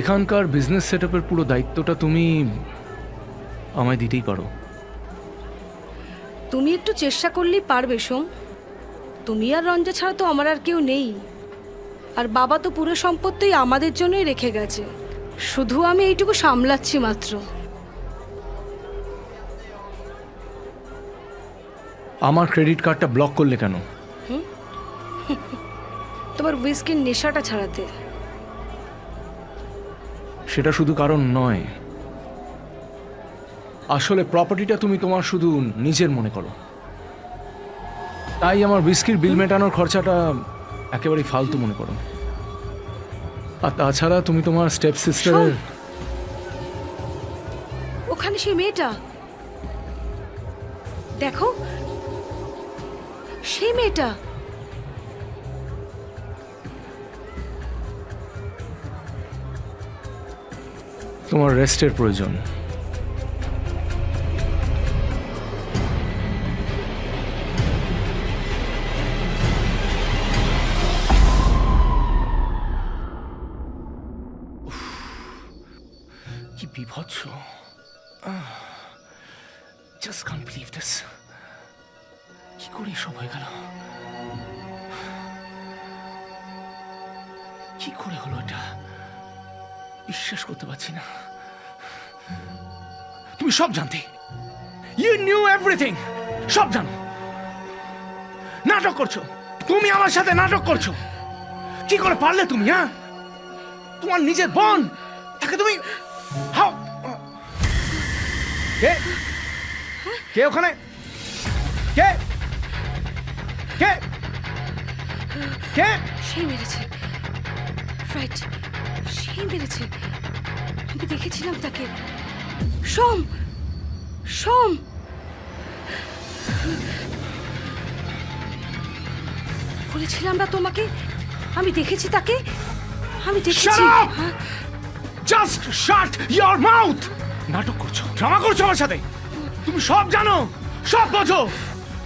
এখানকার বিজনেস সেটআপের পুরো দায়িত্বটা তুমি আমায় দিতেই পারো। তুমি একটু চেষ্টা করলেই পারবে সোম। তুমি আর রঞ্জা ছাড়া তো আমার আর কেউ নেই। আর বাবা তো পুরো সম্পত্তি আমাদের জন্যই রেখে গেছে, শুধু আমি এইটুকু সামলাচ্ছি মাত্র। আমার ক্রেডিট কার্ডটা ব্লক করলে কেন? তোমার হুইস্কির নেশাটা ছাড়াতে। সেটা শুধু কারণ নয়, আসলে প্রপার্টিটা তুমি তোমার শুধু নিজের মনে করো, তাই আমার হুইস্কির বিল মেটানোর খরচাটা একেবারেই ফালতু মনে করো। আর তাছাড়া তুমি তোমার স্টেপ সিস্টারের। ওখানে সেই মেয়েটা দেখো, সেই মেয়েটা। তোমার রেস্টের প্রয়োজন। কি বিভৎস! Just can't believe this. কি করে এসব হয়ে গেল? কি করে হলো এটা? বিশ্বাস করতে পারছি না। তুমি সব জানতে, ইউ নিউ এভরিথিং, সব জানো। নাটক করছো, তুমি আমার সাথে নাটক করছো। কি করে পারলে তুমি? হ্যাঁ, তোমার নিজের বোন তাকে তুমি হাও। কে কে ওখানে? কে কে কে? সেই মেরেছে, রাইট, সেই মেরেছে। আমি দেখেছিলাম তাকে। সোম, সোম, বলেছিলাম না তোমাকে, আমি দেখেছি তাকে, আমি দেখেছি। Shut up! Just shut your mouth! নাটক করছো, ড্রামা করছো আমার সাথে। তুমি সব জানো, সব বোঝো।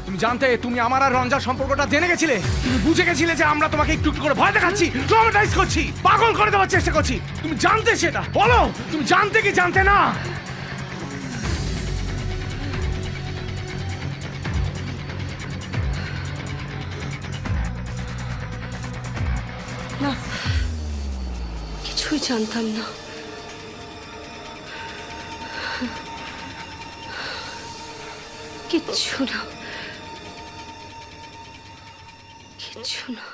তুমি জানতে তুমি আমার আর রঞ্জার সম্পর্কটা জেনে গেছিলে। তুমি বুঝে গেছিলে যে আমরা তোমাকে একটু একটু করে ভয় দেখাচ্ছি, ট্রমাটাইজ করছি, পাগল করে দেওয়ার চেষ্টা করছি। তুমি জানতে সেটা? বলো, তুমি জানতে কি জানতে না? না, কিছুই জানতাম না। কিচ্ছু না, কিচ্ছু না।